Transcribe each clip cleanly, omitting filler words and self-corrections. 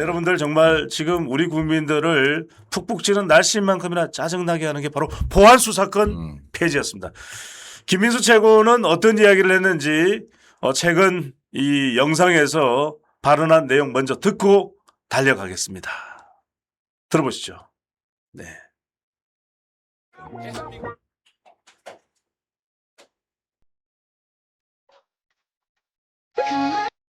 여러분들 정말 지금 우리 국민들을 푹푹 찌는 날씨만큼이나 짜증나게 하는 게 바로 보안수 사건 폐지였습니다. 김민수 최고는 어떤 이야기를 했는지 최근 이 영상에서 발언한 내용 먼저 듣고 달려가겠습니다. 들어보시죠. 네.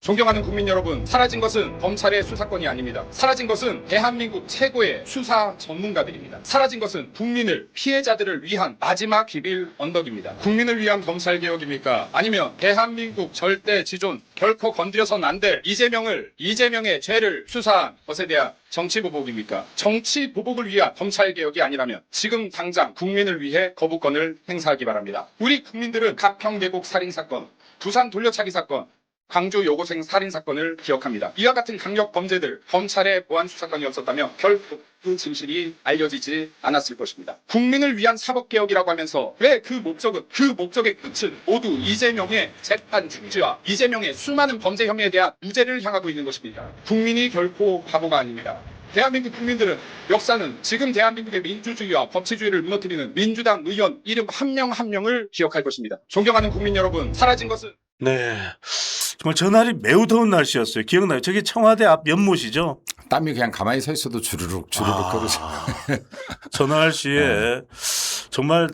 존경하는 국민 여러분, 사라진 것은 검찰의 수사권이 아닙니다. 사라진 것은 대한민국 최고의 수사 전문가들입니다. 사라진 것은 국민을, 피해자들을 위한 마지막 비빌 언덕입니다. 국민을 위한 검찰개혁입니까? 아니면 대한민국 절대 지존, 결코 건드려선 안 될 이재명의 죄를 수사한 것에 대한 정치보복입니까? 정치보복을 위한 검찰개혁이 아니라면 지금 당장 국민을 위해 거부권을 행사하기 바랍니다. 우리 국민들은 가평계곡 살인사건, 부산 돌려차기 사건, 광주 여고생 살인사건을 기억합니다. 이와 같은 강력 범죄들, 검찰의 보안 수사권이 없었다면 결코 그 진실이 알려지지 않았을 것입니다. 국민을 위한 사법개혁이라고 하면서 왜 그 목적의 끝은 모두 이재명의 재판 중지와 이재명의 수많은 범죄 혐의에 대한 무죄를 향하고 있는 것입니다. 국민이 결코 바보가 아닙니다. 대한민국 국민들은 역사는 지금 대한민국의 민주주의와 법치주의를 무너뜨리는 민주당 의원 이름 한 명 한 명을 기억할 것입니다. 존경하는 국민 여러분, 사라진 것은 네. 정말 전날이 매우 더운 날씨였어요. 기억나요? 저기 청와대 앞 연못이죠? 땀이 그냥 가만히 서 있어도 주르륵 끓으죠. 저 날씨에 정말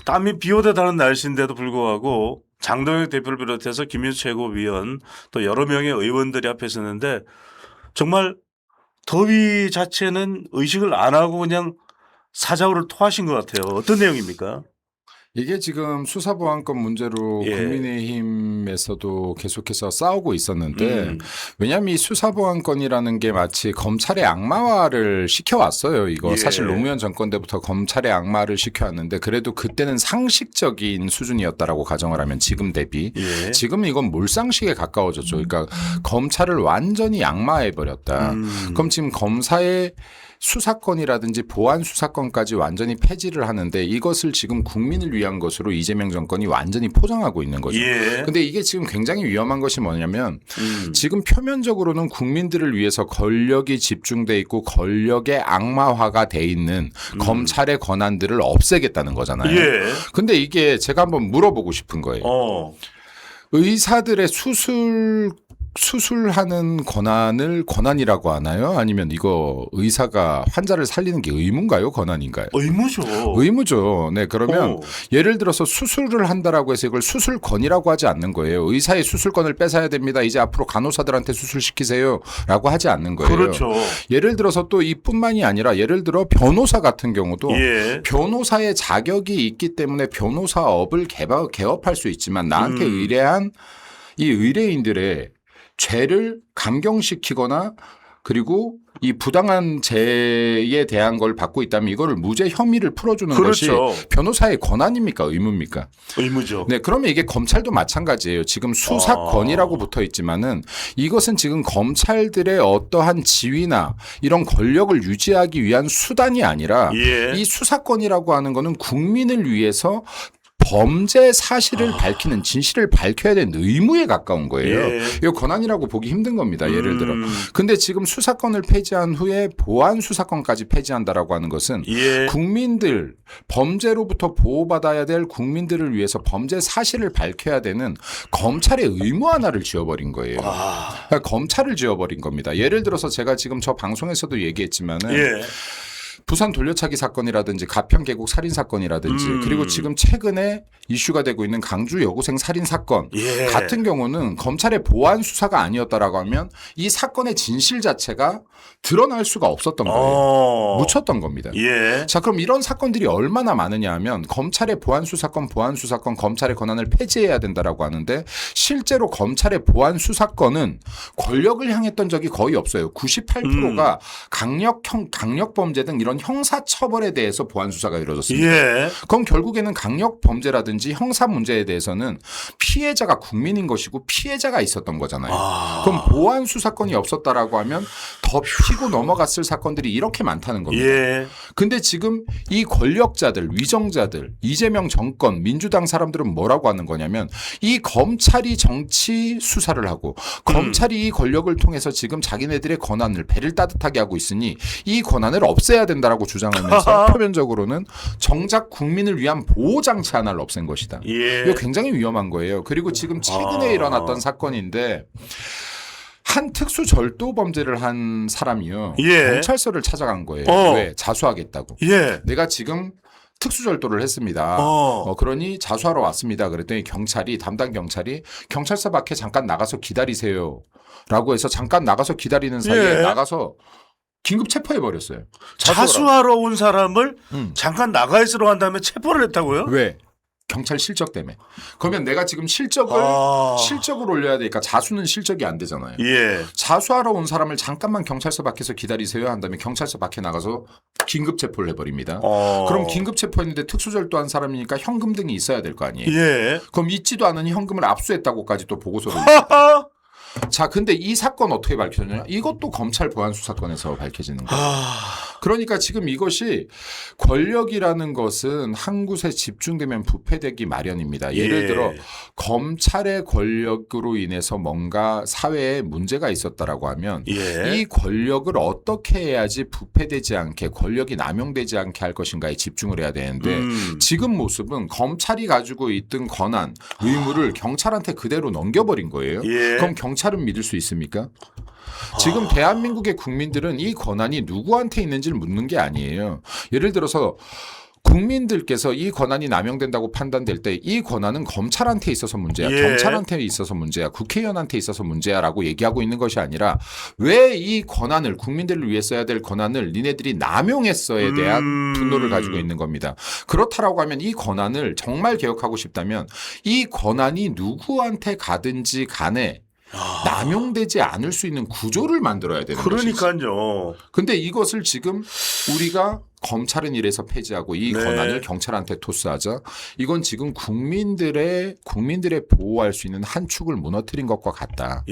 땀이 비오듯하는 날씨인데도 불구하고 장동혁 대표를 비롯해서 김민수 최고위원 또 여러 명의 의원들이 앞에 있었는데 정말 더위 자체는 의식을 안 하고 그냥 사자우를 토하신 것 같아요. 어떤 내용입니까? 이게 지금 수사보안권 문제로 예. 국민의힘에서도 계속해서 싸우고 있었는데 왜냐하면 이 수사보안권이라는 게 마치 검찰의 악마화를 시켜왔어요. 이거 예. 사실 노무현 정권 때부터 검찰의 악마를 시켜왔는데 그래도 그때는 상식적인 수준이었다라고 가정을 하면 지금 대비 지금은 이건 몰상식에 가까워졌죠. 그러니까 검찰을 완전히 악마해버렸다. 그럼 지금 검사의 수사권이라든지 보안 수사권까지 완전히 폐지를 하는데 이것을 지금 국민을 위한 것으로 이재명 정권이 완전히 포장하고 있는 거죠. 그런데 이게 지금 굉장히 위험한 것이 뭐냐면 지금 표면적으로는 국민들을 위해서 권력이 집중돼 있고 권력의 악마화가 돼 있는 검찰의 권한들을 없애겠다는 거잖아요. 그런데 이게 제가 한번 물어보고 싶은 거예요. 의사들의 수술하는 권한이라고 하나요? 아니면 이거 의사가 환자를 살리는 게 의무인가요? 권한인가요? 의무죠. 의무죠. 네, 그러면 예를 들어서 수술을 한다라고 해서 이걸 수술권이라고 하지 않는 거예요. 의사의 수술권을 뺏어야 됩니다. 이제 앞으로 간호사들한테 수술시키세요라고 하지 않는 거예요. 그렇죠. 예를 들어서 또 이뿐만이 아니라 예를 들어 변호사 같은 경우도 변호사의 자격이 있기 때문에 변호사업을 개업할 수 있지만 나한테 의뢰한 이 의뢰인들의 죄를 감경시키거나 그리고 이 부당한 죄에 대한 걸 받고 있다면 이거를 무죄 혐의를 풀어주는 것이 변호사의 권한입니까? 의무입니까? 의무죠. 네, 그러면 이게 검찰도 마찬가지예요. 지금 수사권이라고 붙어 있지만은 이것은 지금 검찰들의 어떠한 지위나 이런 권력을 유지하기 위한 수단이 아니라 이 수사권이라고 하는 거는 국민을 위해서 범죄 사실을 밝히는 진실을 밝혀야 되는 의무에 가까운 거예요. 이거 권한이라고 보기 힘든 겁니다. 예를 들어. 근데 지금 수사권을 폐지한 후에 보안 수사권까지 폐지한다라고 하는 것은 국민들 범죄로부터 보호받아야 될 국민들을 위해서 범죄 사실을 밝혀야 되는 검찰의 의무 하나를 지어버린 거예요. 그러니까 검찰을 지어버린 겁니다. 예를 들어서 제가 지금 저 방송에서도 얘기했지만은 부산 돌려차기 사건이라든지 가평계곡 살인 사건이라든지 그리고 지금 최근에 이슈가 되고 있는 광주 여고생 살인 사건 같은 경우는 검찰의 보안 수사가 아니었다라고 하면 이 사건의 진실 자체가 드러날 수가 없었던 거예요. 묻혔던 겁니다. 자, 그럼 이런 사건들이 얼마나 많으냐 하면 검찰의 보안 수사권, 검찰의 권한을 폐지해야 된다라고 하는데 실제로 검찰의 보안 수사권은 권력을 향했던 적이 거의 없어요. 98%가 강력 범죄 등 이런 이런 형사 처벌에 대해서 보안 수사가 이루어졌습니다. 예. 그럼 결국에는 강력 범죄라든지 형사 문제에 대해서는 피해자가 국민인 것이고 피해자가 있었던 거잖아요. 그럼 보안 수사권이 없었다라고 하면 덮히고 넘어갔을 사건들이 이렇게 많다는 겁니다. 예. 근데 지금 이 권력자들, 위정자들, 이재명 정권, 민주당 사람들은 뭐라고 하는 거냐면 이 검찰이 정치 수사를 하고 검찰이 이 권력을 통해서 지금 자기네들의 권한을 배를 따뜻하게 하고 있으니 이 권한을 없애야 된다라고 주장하면서 표면적으로는 정작 국민을 위한 보호장치 하나를 없앤 것이다. 예. 이거 굉장히 위험한 거예요. 그리고 지금 최근에 일어났던 사건인데 한 특수 절도 범죄를 한 사람이요. 예. 경찰서를 찾아간 거예요. 왜? 자수하겠다고. 예. 내가 지금 특수절도를 했습니다. 그러니 자수하러 왔습니다. 그랬더니 담당 경찰이 경찰서 밖에 잠깐 나가서 기다리세요. 라고 해서 잠깐 나가서 기다리는 사이에 예. 나가서 긴급 체포해버렸어요. 자수하러 온 사람을 잠깐 나가 있으러 한 다음에 체포를 했다고요? 왜? 경찰 실적 때문에. 그러면 내가 지금 실적을 올려야 되니까 자수는 실적이 안 되잖아요. 예. 자수하러 온 사람을 잠깐만 경찰서 밖에서 기다리세요 한 다음에 경찰서 밖에 나가서 긴급 체포를 해버립니다. 그럼 긴급 체포했는데 특수절도한 사람이니까 현금 등이 있어야 될 거 아니에요. 예. 그럼 있지도 않은 현금을 압수했다고까지 또 보고서를. 자, 근데 이 사건 어떻게 밝혀졌냐? 이것도 검찰 보안 수사권에서 밝혀지는 거예요. 그러니까 지금 이것이 권력이라는 것은 한 곳에 집중되면 부패되기 마련입니다. 예를 들어 검찰의 권력으로 인해서 뭔가 사회에 문제가 있었다라고 하면 이 권력을 어떻게 해야지 부패되지 않게 권력이 남용되지 않게 할 것인가에 집중을 해야 되는데 지금 모습은 검찰이 가지고 있던 권한, 의무를 경찰한테 그대로 넘겨버린 거예요. 그럼 경찰은 믿을 수 있습니까? 지금 대한민국의 국민들은 이 권한이 누구한테 있는지를 묻는 게 아니에요. 예를 들어서 국민들께서 이 권한이 남용된다고 판단될 때 이 권한은 검찰한테 있어서 문제야. 경찰한테 있어서 문제야. 국회의원한테 있어서 문제야라고 얘기하고 있는 것이 아니라 왜 이 권한을 국민들을 위해 써야 될 권한을 니네들이 남용했어에 대한 분노를 가지고 있는 겁니다. 그렇다라고 하면 이 권한을 정말 개혁하고 싶다면 이 권한이 누구한테 가든지 간에 남용되지 않을 수 있는 구조를 만들어야 되는 것이죠. 그러니까요. 근데 이것을 지금 우리가 검찰은 이래서 폐지하고 이 권한을 경찰한테 토스하자. 이건 지금 국민들의 보호할 수 있는 한 축을 무너뜨린 것과 같다.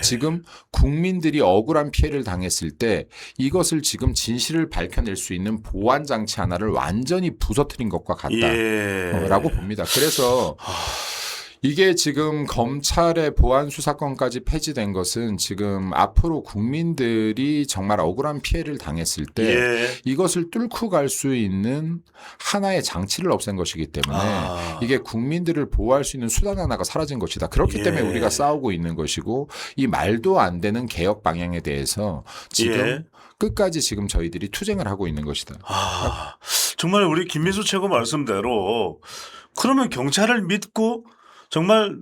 지금 국민들이 억울한 피해를 당했을 때 이것을 지금 진실을 밝혀낼 수 있는 보안 장치 하나를 완전히 부서뜨린 것과 같다라고 봅니다. 그래서 이게 지금 검찰의 보안 수사권까지 폐지된 것은 지금 앞으로 국민들이 정말 억울한 피해를 당했을 때 이것을 뚫고 갈 수 있는 하나의 장치를 없앤 것이기 때문에 이게 국민들을 보호할 수 있는 수단 하나가 사라진 것이다. 그렇기 때문에 우리가 싸우고 있는 것이고 이 말도 안 되는 개혁 방향에 대해서 지금 끝까지 지금 저희들이 투쟁을 하고 있는 것이다. 정말 우리 김민수 최고 말씀대로 그러면 경찰을 믿고 정말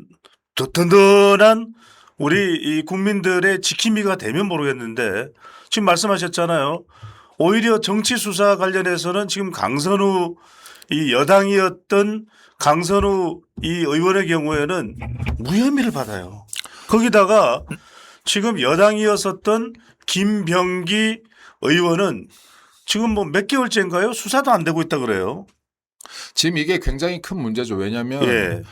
든든한 우리 이 국민들의 지킴이가 되면 모르겠는데 지금 말씀하셨잖아요. 오히려 정치 수사 관련해서는 지금 강선우 이 여당이었던 강선우 이 의원의 경우에는 무혐의를 받아요. 거기다가 지금 여당이었었던 김병기 의원은 지금 뭐 몇 개월째인가요? 수사도 안 되고 있다 그래요. 지금 이게 굉장히 큰 문제죠. 왜냐하면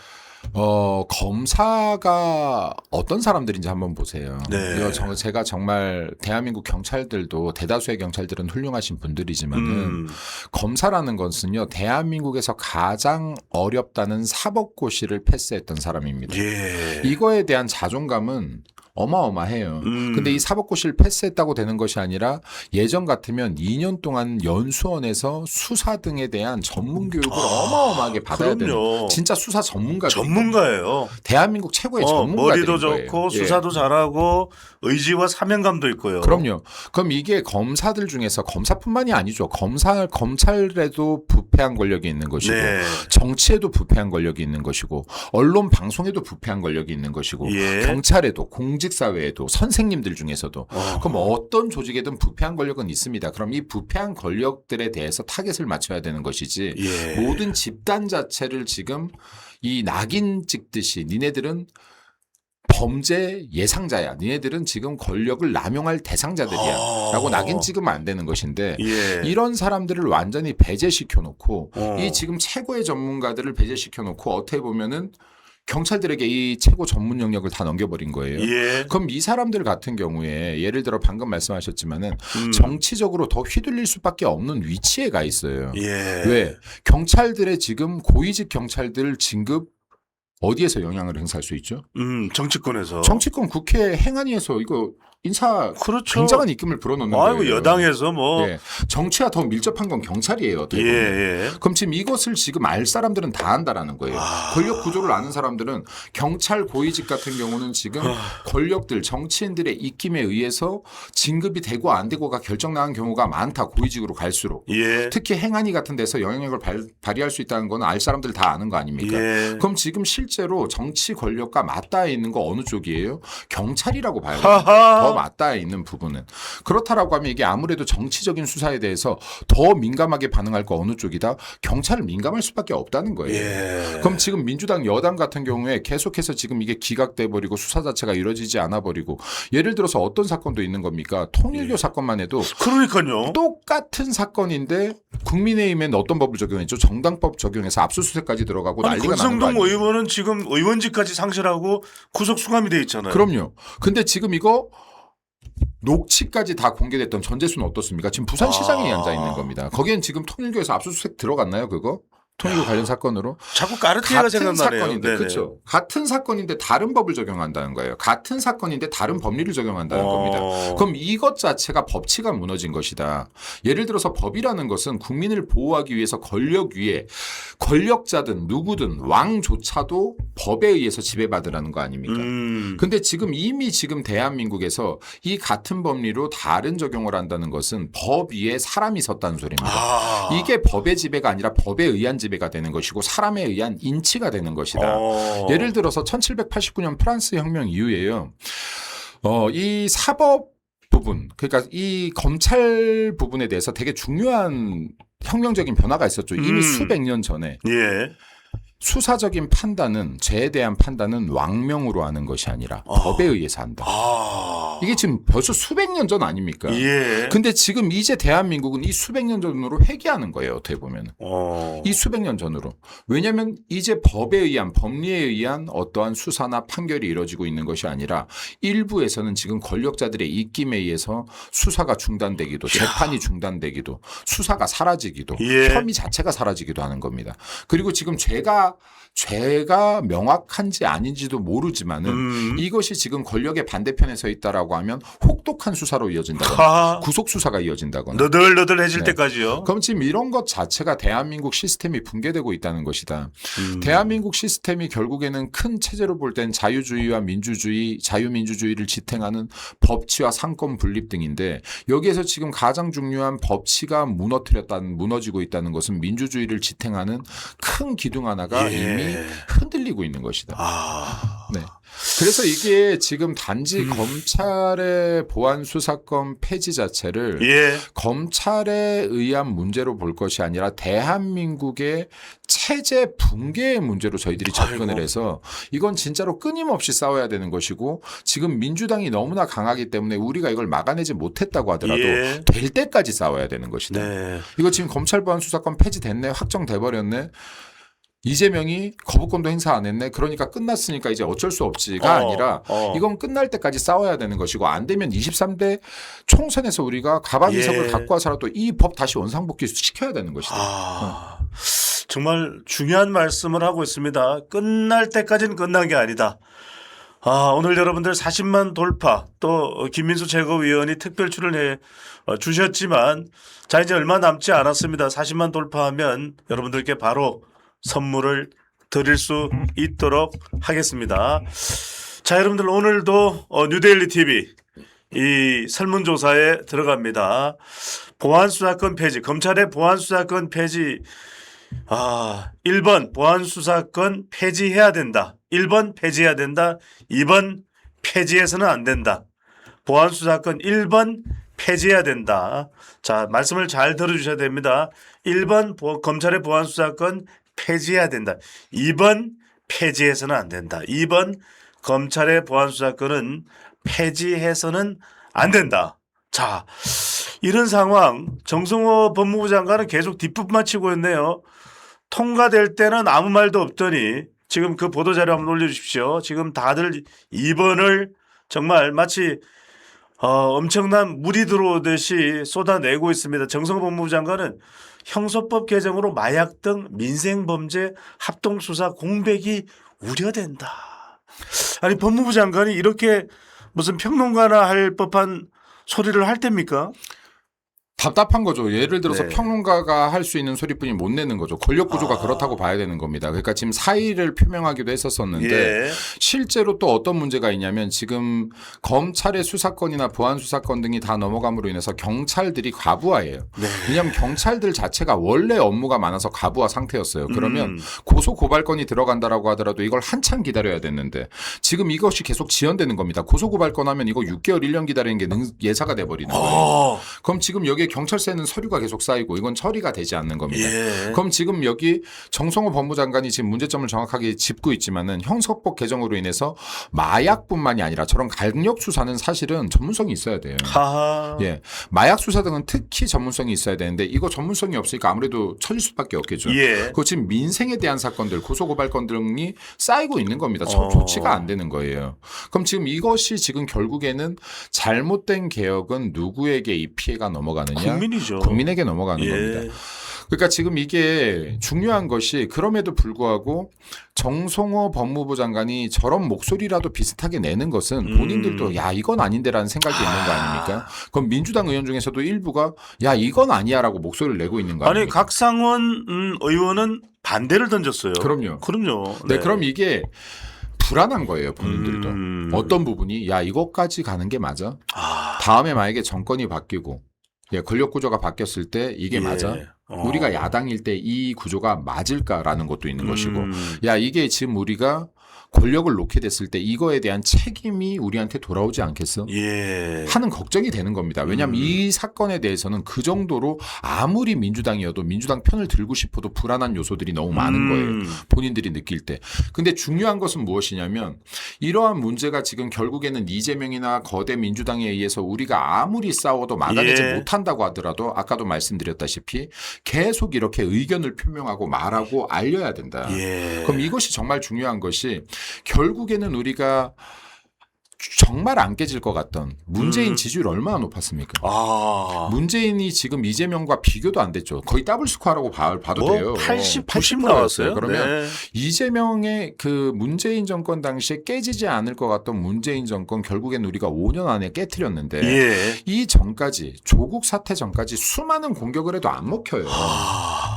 검사가 어떤 사람들인지 한번 보세요. 이거 제가 정말 대한민국 경찰들도 대다수의 경찰들은 훌륭하신 분들이지만은 검사라는 것은요 대한민국에서 가장 어렵다는 사법고시를 패스했던 사람입니다. 이거에 대한 자존감은 어마어마해요. 근데 이 사법고시를 패스했다고 되는 것이 아니라 예전 같으면 2년 동안 연수원에서 수사 등에 대한 전문 교육을 어마어마하게 받아야 되는 진짜 수사 전문가예요. 대한민국 최고의 전문가들인 머리도 거예요. 좋고 수사도 잘하고 의지와 사명감도 있고요. 그럼요. 그럼 이게 검사들 중에서 검사뿐만이 아니죠. 검찰에도 부패한 권력이 있는 것이고 정치에도 부패한 권력이 있는 것이고 언론 방송에도 부패한 권력이 있는 것이고 경찰에도 공직사회에도 선생님들 중에서도 그럼 어떤 조직에든 부패한 권력은 있습니다. 그럼 이 부패한 권력들에 대해서 타겟을 맞춰야 되는 것이지 모든 집단 자체를 지금 이 낙인 찍듯이 니네들은 범죄 예상자야. 니네들은 지금 권력을 남용할 대상자들이야. 라고 낙인 찍으면 안 되는 것인데 예. 이런 사람들을 완전히 배제시켜 놓고 어. 이 지금 최고의 전문가들을 배제시켜 놓고 어떻게 보면은 경찰들에게 이 최고 전문 영역을 다 넘겨버린 거예요. 예. 그럼 이 사람들 같은 경우에 예를 들어 방금 말씀하셨지만은 정치적으로 더 휘둘릴 수밖에 없는 위치에 가 있어요. 예. 왜? 경찰들의 지금 고위직 경찰들 진급 어디에서 영향을 행사할 수 있죠? 정치권에서. 정치권 국회 행안위에서 이거 인사 그렇죠. 굉장한 입김을 불어넣는 아이고 거예요. 여당에서 뭐. 예. 정치와 더 밀접한 건 경찰이에요. 어떻게 예, 보면. 예. 그럼 지금 이것을 지금 알 사람들은 다 안다라는 거예요. 권력 구조를 아는 사람들은 경찰 고위직 같은 경우는 지금 권력들 정치인들의 입김에 의해서 진급이 되고 안 되고가 결정나는 경우가 많다. 고위직으로 갈수록. 예. 특히 행안위 같은 데서 영향력을 발휘할 수 있다는 건 알 사람들 다 아는 거 아닙니까? 예. 그럼 지금 실제로 정치 권력과 맞닿아 있는 거 어느 쪽이에요? 경찰이라고 봐요. 하하. 더 맞닿아 있는 부분은. 그렇다라고 하면 이게 아무래도 정치적인 수사에 대해서 더 민감하게 반응할 거 어느 쪽이다? 경찰은 민감할 수밖에 없다는 거예요. 예. 그럼 지금 민주당 여당 같은 경우에 계속해서 지금 이게 기각돼 버리고 수사 자체가 이루어지지 않아 버리고 예를 들어서 어떤 사건도 있는 겁니까? 통일교 사건만 해도 그러니까요. 똑같은 사건인데 국민의힘에는 어떤 법을 적용했죠? 정당법 적용해서 압수수색까지 들어가고 아니, 난리가 나는 거 권성동 아니에요? 의원은 지금 의원직까지 상실하고 구속 수감이 돼 있잖아요. 그럼요. 근데 지금 이거 녹취까지 다 공개됐던 전재수는 어떻습니까? 지금 부산시장에 앉아 있는 겁니다. 거기엔 지금 통일교에서 압수수색 들어갔나요, 그거? 통일교 관련 사건으로? 자꾸 까르띠에가 같은 생각나네요. 사건인데, 네네. 그렇죠. 같은 사건인데 다른 법을 적용한다는 거예요. 같은 사건인데 다른 법리를 적용한다는 겁니다. 그럼 이것 자체가 법치가 무너진 것이다. 예를 들어서 법이라는 것은 국민을 보호하기 위해서 권력 위에 권력자든 누구든 왕조차도 법에 의해서 지배받으라는 거 아닙니까? 근데 지금 이미 지금 대한민국에서 이 같은 법리로 다른 적용을 한다는 것은 법 위에 사람이 섰다는 소리입니다. 이게 법의 지배가 아니라 법에 의한 지배가 되는 것이고 사람에 의한 인치가 되는 것이다. 예를 들어서 1789년 프랑스 혁명 이후에요. 이 사법 부분, 그러니까 이 검찰 부분에 대해서 되게 중요한 혁명적인 변화가 있었죠. 이미 수백 년 전에. 예. 수사적인 판단은 죄에 대한 판단은 왕명으로 하는 것이 아니라 법에 의해서 한다. 이게 지금 벌써 수백 년 전 아닙니까? 예. 근데 지금 이제 대한민국은 이 수백 년 전으로 회귀하는 거예요. 어떻게 보면. 이 수백 년 전으로. 왜냐하면 이제 법에 의한 법리에 의한 어떠한 수사나 판결이 이루어지고 있는 것이 아니라 일부에서는 지금 권력자들의 입김에 의해서 수사가 중단되기도 재판이 중단되기도 수사가 사라지기도 예. 혐의 자체가 사라지기도 하는 겁니다. 그리고 지금 죄가 명확한지 아닌지도 모르지만은 이것이 지금 권력의 반대편에 서 있다라고 하면 혹독한 수사로 이어진다거나 구속 수사가 이어진다거나 너덜너덜해질 네. 때까지요. 그럼 지금 이런 것 자체가 대한민국 시스템이 붕괴되고 있다는 것이다. 대한민국 시스템이 결국에는 큰 체제로 볼 땐 자유주의와 민주주의, 자유민주주의를 지탱하는 법치와 상권 분립 등인데 여기에서 지금 가장 중요한 법치가 무너지고 있다는 것은 민주주의를 지탱하는 큰 기둥 하나가 예. 이미 흔들리고 있는 것이다. 네. 그래서 이게 지금 단지 검찰의 보안 수사권 폐지 자체를 예. 검찰에 의한 문제로 볼 것이 아니라 대한민국의 체제 붕괴의 문제로 저희들이 접근을 아이고. 해서 이건 진짜로 끊임없이 싸워야 되는 것이고 지금 민주당이 너무나 강하기 때문에 우리가 이걸 막아내지 못했다고 하더라도 예. 될 때까지 싸워야 되는 것이다. 네. 이거 지금 검찰 보안 수사권 폐지됐네, 확정돼 버렸네. 이재명이 거부권도 행사 안 했네. 그러니까 끝났으니까 이제 어쩔 수 없지가 아니라 이건 끝날 때까지 싸워야 되는 것이고 안 되면 23대 총선에서 우리가 가방 이석을 예. 갖고 와서라도 이 법 다시 원상복귀 시켜야 되는 것이다. 정말 중요한 말씀을 하고 있습니다. 끝날 때까지는 끝난 게 아니다. 오늘 여러분들 40만 돌파 또 김민수 최고위원이 특별 출연해 주셨지만 자 이제 얼마 남지 않았습니다. 40만 돌파하면 여러분들께 바로 선물을 드릴 수 있도록 하겠습니다. 자 여러분들 오늘도 뉴데일리 TV 이 설문조사에 들어갑니다. 보안수사권 폐지 검찰의 보안수사권 폐지 1번 보안수사권 폐지해야 된다. 1번 폐지해야 된다. 2번 폐지해서는 안 된다. 보안수사권 1번 폐지해야 된다. 자 말씀을 잘 들어주셔야 됩니다. 1번 검찰의 보안수사권 폐지해야 된다. 2번 폐지해서는 안 된다. 2번 검찰의 보안수사권은 폐지해서는 안 된다. 자, 이런 상황 정성호 법무부 장관은 계속 뒷북만 치고 있네요. 통과될 때는 아무 말도 없더니 지금 그 보도자료 한번 올려주십시오. 지금 다들 입원을 정말 마치 엄청난 물이 들어오듯이 쏟아내고 있습니다. 정성호 법무부 장관은 형소법 개정으로 마약 등 민생범죄 합동수사 공백이 우려된다. 아니 법무부 장관이 이렇게 무슨 평론가나 할 법한 소리를 할 때입니까? 답답한 거죠. 예를 들어서 네. 평론가가 할 수 있는 소리뿐이 못 내는 거죠. 권력 구조가 그렇다고 봐야 되는 겁니다. 그러니까 지금 사의를 표명하기도 했었었는데 예. 실제로 또 어떤 문제가 있냐면 지금 검찰의 수사권이나 보안 수사권 등이 다 넘어감으로 인해서 경찰들이 과부하예요. 네. 왜냐하면 경찰들 자체가 원래 업무가 많아서 과부하 상태였어요. 그러면 고소 고발건이 들어간다라고 하더라도 이걸 한참 기다려야 됐는데 지금 이것이 계속 지연되는 겁니다. 고소 고발건 하면 이거 6개월 1년 기다리는 게 예사가 돼버리는 거예요. 그럼 지금 여기에 경찰서에는 서류가 계속 쌓이고 이건 처리가 되지 않는 겁니다. 예. 그럼 지금 여기 정성호 법무장관이 지금 문제점을 정확하게 짚고 있지만은 형사법 개정으로 인해서 마약뿐만이 아니라 저런 강력 수사는 사실은 전문성이 있어야 돼요. 하하. 예, 마약 수사 등은 특히 전문성이 있어야 되는데 이거 전문성이 없으니까 아무래도 처질 수밖에 없겠죠. 예. 그 지금 민생에 대한 사건들, 고소고발건 등이 쌓이고 있는 겁니다. 조치가 안 되는 거예요. 그럼 지금 이것이 지금 결국에는 잘못된 개혁은 누구에게 이 피해가 넘어가느냐? 국민이죠. 국민에게 넘어가는 예. 겁니다. 그러니까 지금 이게 중요한 것이 그럼에도 불구하고 정성호 법무부 장관이 저런 목소리라도 비슷하게 내는 것은 본인들도 야 이건 아닌데라는 생각이 있는 거 아닙니까? 그럼 민주당 의원 중에서도 일부가 야 이건 아니야라고 목소리를 내고 있는 거 아니 아닙니까? 각상원 의원은 반대를 던졌어요. 그럼요. 그럼요. 네, 그럼 이게 불안한 거예요, 본인들도. 어떤 부분이 야 이것까지 가는 게 맞아? 다음에 만약에 정권이 바뀌고 예, 권력 구조가 바뀌었을 때 이게 예. 맞아? 우리가 야당일 때 이 구조가 맞을까라는 것도 있는 것이고 야 이게 지금 우리가 권력을 놓게 됐을 때 이거에 대한 책임이 우리한테 돌아오지 않겠어? 예. 하는 걱정이 되는 겁니다. 왜냐하면 이 사건에 대해서는 그 정도로 아무리 민주당이어도 민주당 편을 들고 싶어도 불안한 요소들이 너무 많은 거예요. 본인들이 느낄 때. 근데 중요한 것은 무엇이냐면 이러한 문제가 지금 결국에는 이재명이나 거대 민주당에 의해서 우리가 아무리 싸워도 막아내지 예. 못한다고 하더라도 아까도 말씀드렸다시피 계속 이렇게 의견을 표명하고 말하고 알려야 된다. 예. 그럼 이것이 정말 중요한 것이 결국에는 우리가 정말 안 깨질 것 같던 문재인 지지율 얼마나 높았습니까? 문재인이 지금 이재명과 비교도 안 됐죠. 거의 더블 스코어라고 봐도 돼요. 80, 90 80% 나왔어요. 그러면 네. 이재명의 그 문재인 정권 당시에 깨지지 않을 것 같던 문재인 정권 결국엔 우리가 5년 안에 깨트렸는데 예. 이 전까지 조국 사태 전까지 수많은 공격을 해도 안 먹혀요.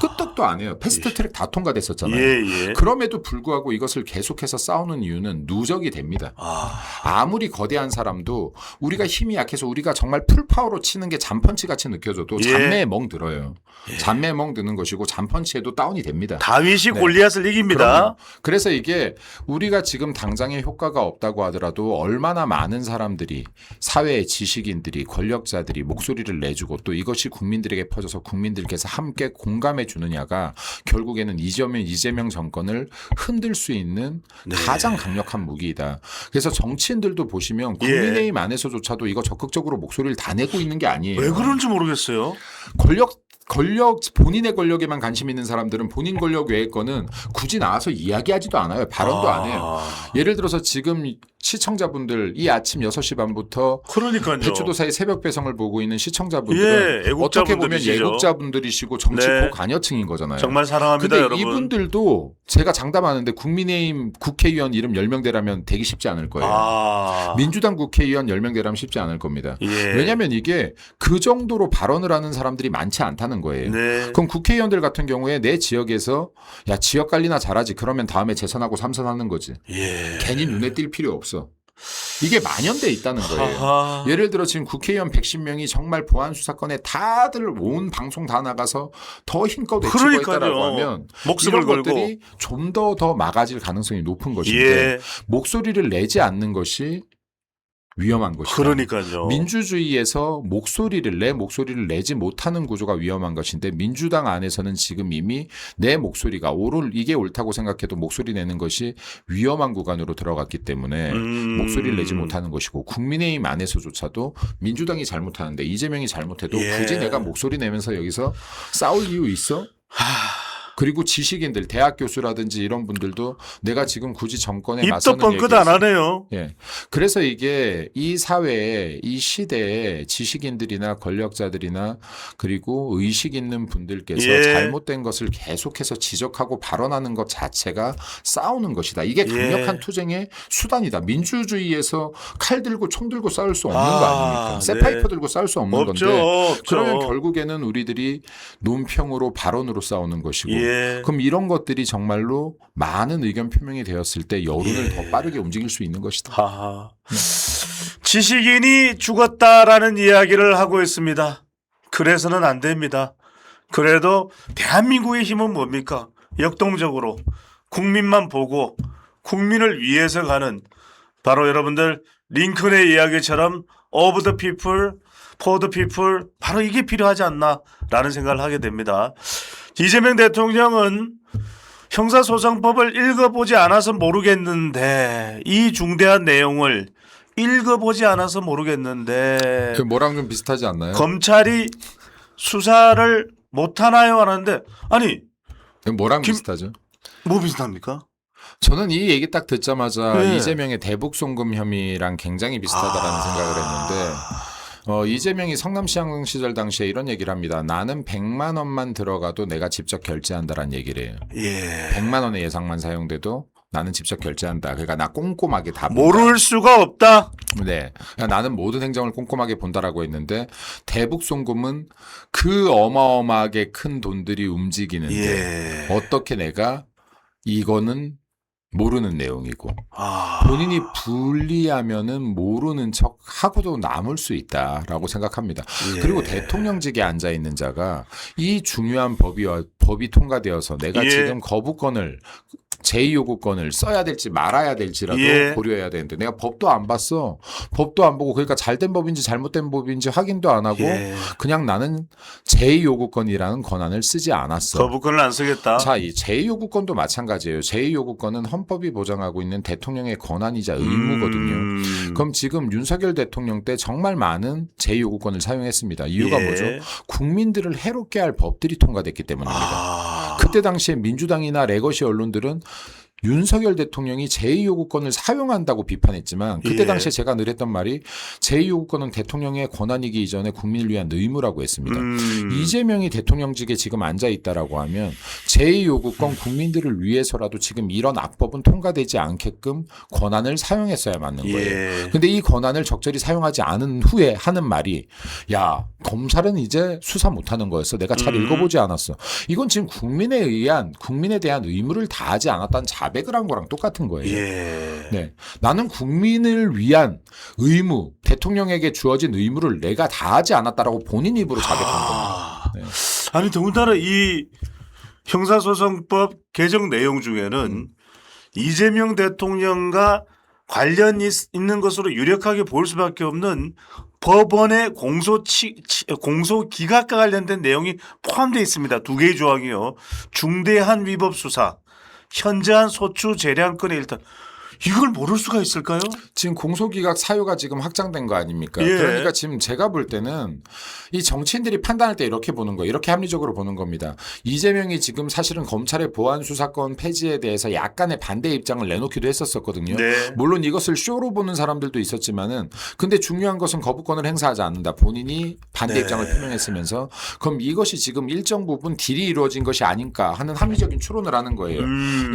끄떡도 안 해요. 패스트트랙 다 통과됐었잖아요. 예. 그럼에도 불구하고 이것을 계속해서 싸우는 이유는 누적이 됩니다. 아무리 거대한 사람도 우리가 힘이 약해서 우리가 정말 풀파워로 치는 게 잔펀치 같이 느껴져도 예. 잔매에 멍 들어요. 잔매에 멍 드는 것이고 잔펀치에도 다운이 됩니다. 다윗이 네. 골리앗을 이깁니다. 그럼요. 그래서 이게 우리가 지금 당장의 효과가 없다고 하더라도 얼마나 많은 사람들이 사회의 지식인들이 권력자들이 목소리를 내주고 또 이것이 국민들에게 퍼져서 국민들께서 함께 공감해 주느냐가 결국에는 이재명 정권을 흔들 수 있는 네. 가장 강력한 무기이다. 그래서 정치인들도 보시면 국민의힘 안에서조차도 이거 적극적으로 목소리를 다 내고 있는 게 아니에요. 왜 그런지 모르겠어요. 본인의 권력에만 관심 있는 사람들은 본인 권력 외의 거는 굳이 나와서 이야기하지도 않아요. 발언도 안 해요. 예를 들어서 지금 시청자분들 이 아침 6시 반부터 그러니까요. 배추도사의 새벽 배송을 보고 있는 시청자분들은 예, 어떻게 보면 애국자분들이시죠. 애국자분들이시고 정치 네. 고관여층인 거잖아요. 정말 사랑합니다, 근데 여러분. 이분들도 제가 장담하는데 국민의힘 국회의원 이름 10명 되라면 되기 쉽지 않을 거예요. 민주당 국회의원 10명 되라면 쉽지 않을 겁니다. 예. 왜냐하면 이게 그 정도로 발언을 하는 사람들이 많지 않다는 거예요. 네. 그럼 국회의원들 같은 경우에 내 지역에서 야 지역 관리나 잘하지 그러면 다음에 재선하고 삼선하는 거지. 예. 괜히 눈에 띌 필요 없어. 이게 만연돼 있다는 거예요. 하하. 예를 들어 지금 국회의원 110명이 정말 보안 수사권에 다들 온 방송 다 나가서 더 힘껏 외치고 그러니까요. 있다라고 하면 목숨을 이런 걸고. 것들이 좀 더 막아질 가능성이 높은 것인데 예. 목소리를 내지 않는 것이 위험한 것이다. 그러니까요. 민주주의에서 내 목소리를 내지 못하는 구조가 위험한 것인데 민주당 안에서는 지금 이미 내 목소리가 이게 옳다고 생각해도 목소리 내는 것이 위험한 구간으로 들어갔기 때문에 목소리를 내지 못하는 것이고 국민의힘 안에서조차도 민주당이 잘못하는데 이재명이 잘못해도 예. 굳이 내가 목소리 내면서 여기서 싸울 이유 있어? 그리고 지식인들, 대학 교수라든지 이런 분들도 내가 지금 굳이 정권에 입도 맞서는 뻥끗 안 하네요. 예. 그래서 이게 이 사회에 이 시대에 지식인들이나 권력자들이나 그리고 의식 있는 분들께서 예. 잘못된 것을 계속해서 지적하고 발언하는 것 자체가 싸우는 것이다. 이게 강력한 예. 투쟁의 수단이다. 민주주의에서 칼 들고 총 들고 싸울 수 없는 거 아닙니까? 네. 쇠파이프 들고 싸울 수 없는 없죠. 건데 없죠. 그러면 결국에는 우리들이 논평으로 발언으로 싸우는 것이고 예. 그럼 이런 것들이 정말로 많은 의견 표명이 되었을 때 여론을 예. 더 빠르게 움직일 수 있는 것이다. 하하. 지식인이 죽었다라는 이야기를 하고 있습니다. 그래서는 안 됩니다. 그래도 대한민국의 힘은 뭡니까? 역동적으로 국민만 보고 국민을 위해서 가는 바로 여러분들 링컨의 이야기처럼 of the people, for the people 바로 이게 필요하지 않나라는 생각을 하게 됩니다. 이재명 대통령은 형사소송법을 읽어보지 않아서 모르겠는데 이 중대한 내용을 읽어보지 않아서 모르겠는데 그 뭐랑 좀 비슷하지 않나요? 검찰이 수사를 못하나요 하는데 아니 그 뭐랑 비슷하죠? 뭐 비슷합니까? 저는 이 얘기 딱 듣자마자 네. 이재명의 대북 송금 혐의랑 굉장히 비슷하다라는 생각을 했는데 이재명이 성남시장 시절 당시에 이런 얘기를 합니다. 나는 100만 원만 들어가도 내가 직접 결제한다라는 얘기를 해요. 예. 100만 원의 예상만 사용돼도 나는 직접 결제한다. 그러니까 나 꼼꼼하게 다 본다. 모를 수가 없다. 네, 그러니까 나는 모든 행정을 꼼꼼하게 본다라고 했는데 대북 송금은 그 어마어마하게 큰 돈들이 움직이는데 예. 어떻게 내가 이거는 모르는 내용이고 본인이 불리하면은 모르는 척 하고도 남을 수 있다라고 생각합니다. 예. 그리고 대통령직에 앉아 있는 자가 이 중요한 법이 통과되어서 내가 예. 지금 거부권을 제2요구권을 써야 될지 말아야 될지라도 예. 고려해야 되는데 내가 법도 안 봤어. 법도 안 보고 그러니까 잘된 법인지 잘못된 법인지 확인도 안 하고 예. 그냥 나는 제2요구권이라는 권한을 쓰지 않았어. 거부권을 안 쓰겠다. 자, 이 제2요구권도 마찬가지예요. 제2요구권은 헌법이 보장하고 있는 대통령의 권한이자 의무거든요. 그럼 지금 윤석열 대통령 때 정말 많은 제2요구권을 사용했습니다. 이유가 예. 뭐죠? 국민들을 해롭게 할 법들이 통과됐기 때문입니다. 그때 당시에 민주당이나 레거시 언론들은 윤석열 대통령이 제2요구권을 사용한다고 비판했지만 그때 예. 당시에 제가 늘 했던 말이 제2요구권은 대통령의 권한이기 이전에 국민을 위한 의무라고 했습니다. 이재명이 대통령직에 지금 앉아 있다라고 하면 제2요구권 국민들을 위해서라도 지금 이런 악법은 통과되지 않게끔 권한을 사용했어야 맞는 거예요. 예. 근데 이 권한을 적절히 사용하지 않은 후에 하는 말이 야 검찰은 이제 수사 못하는 거였어. 내가 잘 읽어보지 않았어. 이건 지금 국민에 대한 의무를 다하지 않았다는 자백을 한 거랑 똑같은 거예요. 예. 네, 나는 국민을 위한 의무, 대통령에게 주어진 의무를 내가 다하지 않았다라고 본인 입으로 자백한 겁니다. 네. 아니 더군다나 이 형사소송법 개정 내용 중에는 이재명 대통령과 관련 있는 것으로 유력하게 볼 수밖에 없는 법원의 공소 기각과 관련된 내용이 포함되어 있습니다. 두 개의 조항이요. 중대한 위법 수사, 현저한 소추 재량권의 일탈. 이걸 모를 수가 있을까요? 지금 공소기각 사유가 지금 확장된 거 아닙니까? 예. 그러니까 지금 제가 볼 때는 이 정치인들이 판단할 때 이렇게 보는 거예요. 이렇게 합리적으로 보는 겁니다. 이재명이 지금 사실은 검찰의 보안 수사권 폐지에 대해서 약간의 반대 입장을 내놓기도 했었거든요. 네. 물론 이것을 쇼로 보는 사람들도 있었지만은 근데 중요한 것은 거부권을 행사하지 않는다. 본인이 반대 네. 입장을 표명했으면서 그럼 이것이 지금 일정 부분 딜이 이루어진 것이 아닌가 하는 합리적인 추론을 하는 거예요.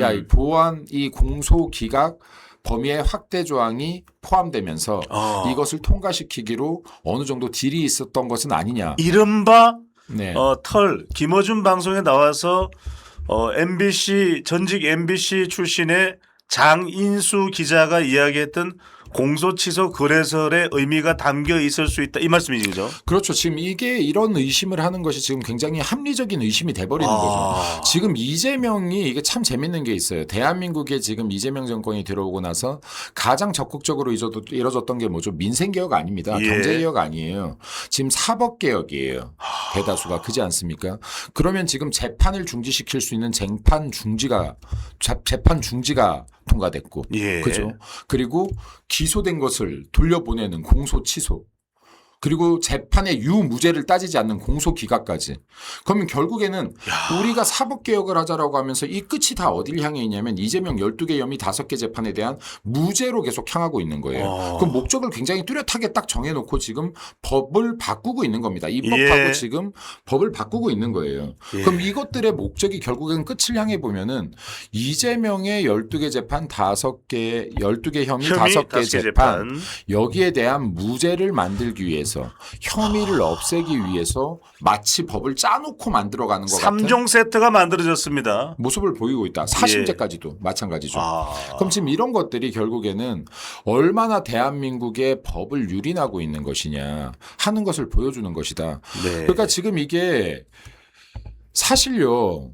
야, 이 보안 이 공소기각 범위의 확대 조항이 포함되면서 이것을 통과시키기로 어느 정도 딜이 있었던 것은 아니냐. 이른바 네. 김어준 방송에 나와서 MBC 전직 MBC 출신의 장인수 기자가 이야기했던 공소 취소 거래설의 의미가 담겨 있을 수 있다 이 말씀이죠. 그렇죠. 지금 이게 이런 의심을 하는 것이 지금 굉장히 합리적인 의심이 돼버리는 거죠. 지금 이재명이 이게 참 재밌는 게 있어요. 대한민국에 지금 이재명 정권이 들어오고 나서 가장 적극적으로 이뤄졌던 게 뭐죠? 민생개혁 아닙니다. 예. 경제개혁 아니에요. 지금 사법개혁이에요. 대다수가 그지 않습니까? 그러면 지금 재판을 중지시킬 수 있는 재판 중지가 통과됐고, 예. 그죠? 그리고 기소된 것을 돌려보내는 공소 취소. 그리고 재판의 유무죄를 따지지 않는 공소 기각까지. 그러면 결국에는 우리가 사법개혁을 하자라고 하면서 이 끝이 다 어디를 향해 있냐면 이재명 12개 혐의 5개 재판에 대한 무죄로 계속 향하고 있는 거예요. 그럼 목적을 굉장히 뚜렷하게 딱 정해놓고 지금 법을 바꾸고 있는 겁니다. 입법하고 예. 지금 법을 바꾸고 있는 거예요. 예. 그럼 이것들의 목적이 결국엔 끝을 향해 보면은 이재명의 12개 재판 5개, 12개 혐의 5개 재판 여기에 대한 무죄를 만들기 위해서 혐의를 없애기 위해서 마치 법을 짜놓고 만들어가는 것 같은 3종 세트가 만들어졌습니다. 모습을 보이고 있다. 사심죄까지도 마찬가지죠. 아. 그럼 지금 이런 것들이 결국에는 얼마나 대한민국의 법을 유린하고 있는 것이냐 하는 것을 보여주는 것이다. 네. 그러니까 지금 이게 사실요.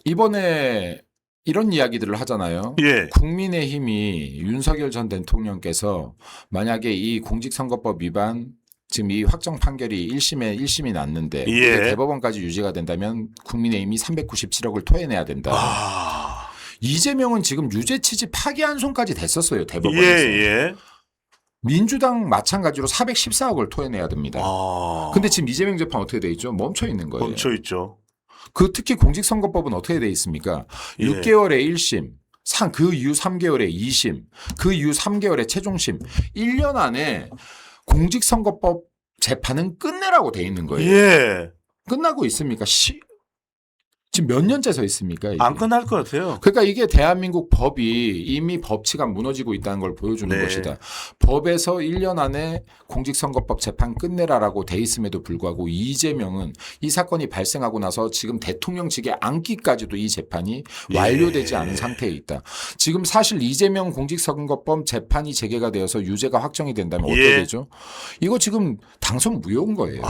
이번에 이런 이야기들을 하잖아요. 예. 국민의힘이 윤석열 전 대통령께서 만약에 이 공직선거법 위반 지금 이 확정 판결이 1심이 났는데 예. 이게 대법원까지 유지가 된다면 국민의힘이 397억을 토해내야 된다. 이재명은 지금 유죄 취지 파기환송까지 됐었어요. 대법원에서. 예. 민주당 마찬가지로 414억을 토해내야 됩니다. 근데 지금 이재명 재판 어떻게 돼 있죠? 멈춰 있는 거예요. 멈춰 있죠. 그 특히 공직선거법은 어떻게 돼 있습니까? 예. 6개월에 1심, 그 이후 3개월에 2심, 그 이후 3개월에 최종심. 1년 안에 공직선거법 재판은 끝내라고 돼 있는 거예요. 예. 끝나고 있습니까? 지금 몇 년째 서 있습니까? 이게? 안 끝날 것 같아요. 그러니까 이게 대한민국 법이 이미 법치가 무너지고 있다는 걸 보여주는 네. 것이다. 법에서 1년 안에 공직선거법 재판 끝내라라고 돼 있음에도 불구하고 이재명은 이 사건이 발생하고 나서 지금 대통령직에 앉기까지도 이 재판이 완료되지 않은 상태에 있다. 지금 사실 이재명 공직선거법 재판이 재개가 되어서 유죄가 확정이 된다면 어떻게 되죠? 이거 지금 당선 무효인 거예요.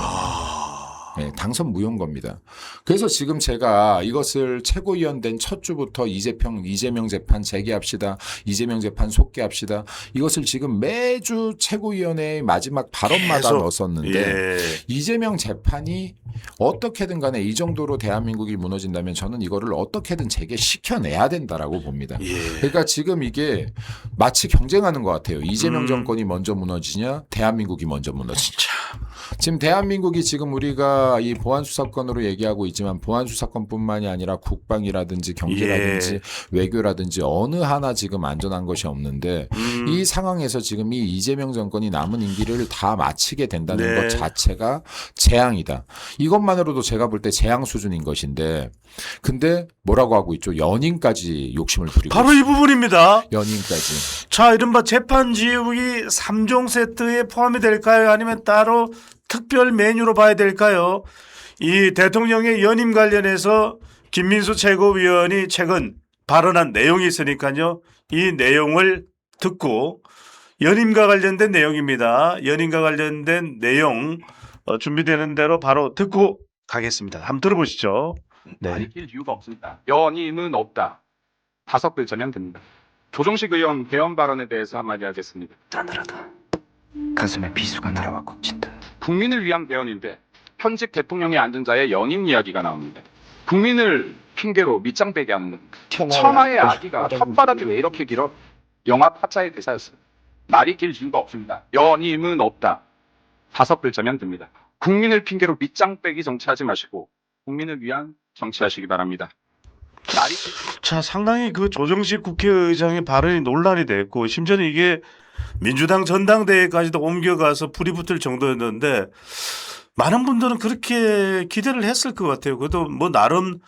네, 당선 무효인 겁니다. 그래서 지금 제가 이것을 최고위원 된 첫 주부터 이재명 재판 재개합시다. 이재명 재판 속개합시다. 이것을 지금 매주 최고위원회의 마지막 발언마다 계속. 넣었었는데 예. 이재명 재판이 어떻게든 간에 이 정도로 대한민국이 무너진다면 저는 이거를 어떻게든 재개시켜내야 된다라고 봅니다. 예. 그러니까 지금 이게 마치 경쟁하는 것 같아요. 이재명 정권이 먼저 무너지냐 대한민국이 먼저 무너지냐. 지금 대한민국이 지금 우리가 이 보안수사권으로 얘기하고 있지만 보안수사권뿐만이 아니라 국방이라든지 경제라든지 외교라든지 어느 하나 지금 안전한 것이 없는데 이 상황에서 지금 이 이재명 정권이 남은 임기를 다 마치게 된다는 네. 것 자체가 재앙이다. 이것만으로도 제가 볼 때 재앙 수준인 것인데 근데 뭐라고 하고 있죠? 연임까지 욕심을 부리고 바로 이 부분입니다. 연임까지. 자, 이른바 재판 지휘국이 3종 세트에 포함이 될까요? 아니면 따로 특별 메뉴로 봐야 될까요? 이 대통령의 연임 관련해서 김민수 최고위원이 최근 발언한 내용이 있으니까요. 이 내용을 듣고 연임과 관련된 내용입니다. 연임과 관련된 내용 준비되는 대로 바로 듣고 가겠습니다. 한번 들어보시죠. 네. 가리킬 이유가 없습니다. 연임은 없다. 5글자면 됩니다. 조정식 의원 개헌 발언에 대해서 한마디 하겠습니다. 싸늘하다. 가슴에 비수가 날아와 꽂힌다. 국민을 위한 개헌인데 현직 대통령이 앉은 자의 연임 이야기가 나옵니다. 국민을 핑계로 밑장 빼게 하는 천하의 아기가 혓바닥이 왜 이렇게 길어? 영화 타짜의 대사였어요. 말이 길 이유가 없습니다. 연임은 없다. 5글자면 됩니다. 국민을 핑계로 밑장 빼기 정치하지 마시고 국민을 위한 정치하시기 바랍니다. 말이 길... 자, 상당히 그 조정식 국회의장의 발언이 논란이 됐고 심지어는 이게 민주당 전당대회까지도 옮겨가서 불이 붙을 정도였는데 많은 분들은 그렇게 기대를 했을 것 같아요. 그래도 뭐 나름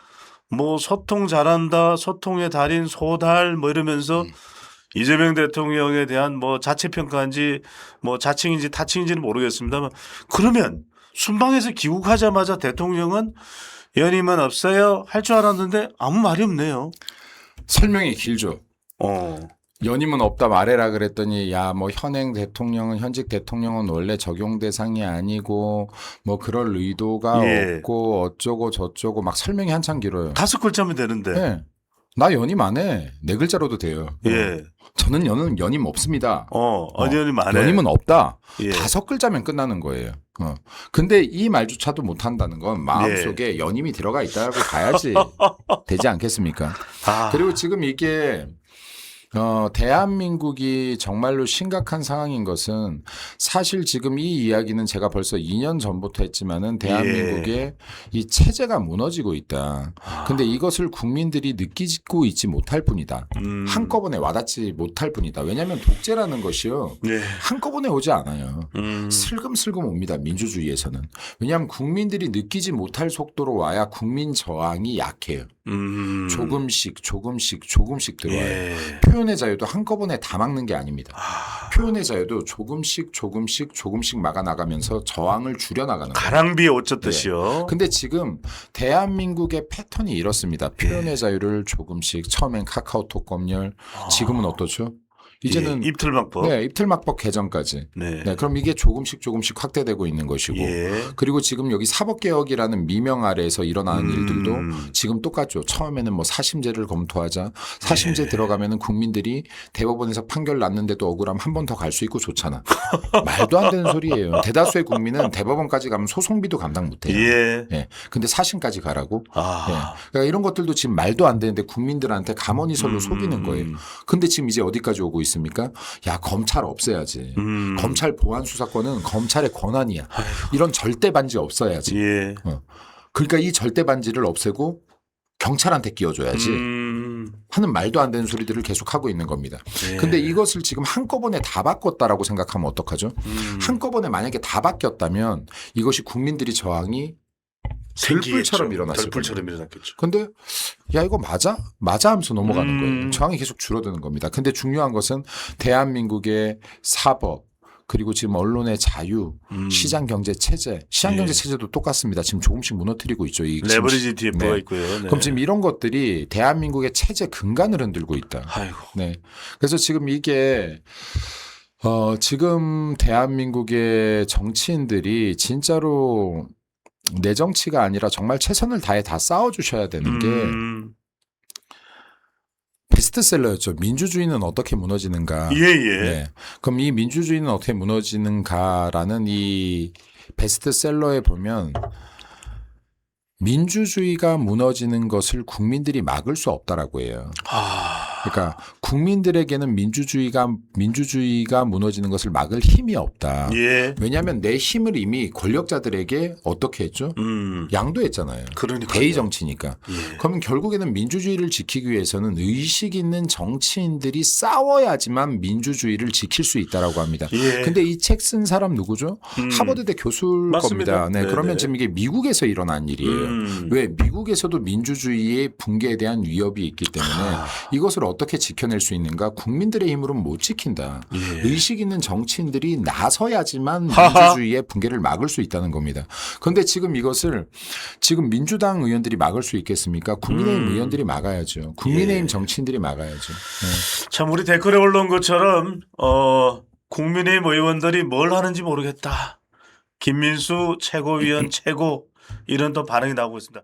뭐 소통 잘한다, 소통의 달인 소달 뭐 이러면서 이재명 대통령에 대한 뭐 자체평가인지 뭐 자칭인지 타칭인지는 모르겠습니다만 그러면 순방에서 귀국하자마자 대통령은 연임은 없어요 할 줄 알았는데 아무 말이 없네요. 설명이 길죠. 연임은 없다 말해라 그랬더니 야 뭐 현행 대통령은 현직 대통령은 원래 적용 대상이 아니고 뭐 그럴 의도가 예. 없고 어쩌고 저쩌고 막 설명이 한참 길어요. 5글자면 되는데. 네. 나 연임 안 해. 4글자로도 돼요. 예. 저는 연임 없습니다. 연임이 많네. 연임은 없다. 예. 5글자면 끝나는 거예요. 근데 이 말조차도 못 한다는 건 마음속에 예. 연임이 들어가 있다고 봐야지 되지 않겠습니까? 그리고 지금 이게 대한민국이 정말로 심각한 상황인 것은 사실 지금 이 이야기는 제가 벌써 2년 전부터 했지만은 대한민국의 이 체제가 무너지고 있다. 근데 이것을 국민들이 느끼고 있지 못할 뿐이다. 한꺼번에 와닿지 못할 뿐이다. 왜냐하면 독재라는 것이요. 예. 한꺼번에 오지 않아요. 슬금슬금 옵니다. 민주주의에서는. 왜냐하면 국민들이 느끼지 못할 속도로 와야 국민 저항이 약해요. 조금씩 들어와요. 예. 표현의 자유도 한꺼번에 다 막는 게 아닙니다. 표현의 자유도 조금씩 막아나가면서 저항을 줄여나가는 거예요. 가랑비에 옷 젖듯이요. 근데 지금 대한민국의 패턴이 이렇습니다. 표현의 자유를 조금씩 처음엔 카카오톡 검열 지금은 어떻죠? 이제는 입틀막법. 네, 입틀막법 개정까지. 네. 네, 그럼 이게 조금씩 확대되고 있는 것이고 예. 그리고 지금 여기 사법개혁이라는 미명 아래에서 일어나는 일들도 지금 똑같죠. 처음에는 뭐 사심제를 검토하자. 사심제 들어가면은 국민들이 대법원에서 판결 났는데도 억울하면 한 번 더 갈 수 있고 좋잖아. 말도 안 되는 소리예요. 대다수의 국민은 대법원까지 가면 소송비도 감당 못 해요. 예. 네, 근데 사심까지 가라고? 네. 그러니까 이런 것들도 지금 말도 안 되는데 국민들한테 가머니설로 속이는 거예요. 근데 지금 이제 어디까지 오고 있습니까? 야, 검찰 없애야지. 검찰 보안 수사권은 검찰의 권한이야. 이런 절대 반지 없어야지. 예. 그러니까 이 절대 반지를 없애고 경찰한테 끼워줘야지 하는 말도 안 되는 소리들을 계속 하고 있는 겁니다. 예. 근데 이것을 지금 한꺼번에 다 바꿨다라고 생각하면 어떡하죠? 한꺼번에 만약에 다 바뀌었다면 이것이 국민들이 저항이 들불처럼 일어났을 들불처럼 일어났겠죠. 근데 야 이거 맞아 하면서 넘어가는 거예요. 저항이 계속 줄어드는 겁니다. 근데 중요한 것은 대한민국의 사법 그리고 지금 언론의 자유, 시장경제 체제, 시장경제 체제도 똑같습니다. 지금 조금씩 무너뜨리고 있죠. 이 레버리지 DF가 있고요. 네. 그럼 지금 이런 것들이 대한민국의 체제 근간을 흔들고 있다. 아이고. 네. 그래서 지금 이게 지금 대한민국의 정치인들이 진짜로 내 정치가 아니라 정말 최선을 다해 다 싸워주셔야 되는 게 베스트셀러였죠. 민주주의는 어떻게 무너지는가. 예. 네. 그럼 이 민주주의는 어떻게 무너지는가라는 이 베스트셀러에 보면 민주주의가 무너지는 것을 국민들이 막을 수 없다라고 해요. 그러니까 국민들에게는 민주주의가 무너지는 것을 막을 힘이 없다. 예. 왜냐하면 내 힘을 이미 권력자들에게 어떻게 했죠? 양도했잖아요. 그러니까요. 대의 정치니까. 예. 그러면 결국에는 민주주의를 지키기 위해서는 의식 있는 정치인들이 싸워야지만 민주주의를 지킬 수 있다라고 합니다. 예. 근데 이 책 쓴 사람 누구죠? 하버드대 교수일 맞습니다. 겁니다. 네, 네네. 그러면 지금 이게 미국에서 일어난 일이에요. 왜 미국에서도 민주주의의 붕괴에 대한 위협이 있기 때문에 이것을 어떻게 지켜낼 수 있는가? 국민들의 힘으로는 못 지킨다. 예. 의식 있는 정치인들이 나서야지만 민주주의의 붕괴를 막을 수 있다는 겁니다. 그런데 지금 이것을 지금 민주당 의원들이 막을 수 있겠습니까? 국민의힘 의원들이 막아야죠. 국민의힘 정치인들이 막아야죠. 네. 참 우리 댓글에 올라온 것처럼 국민의힘 의원들이 뭘 하는지 모르겠다. 김민수 최고위원 최고 이런 또 반응이 나오고 있습니다.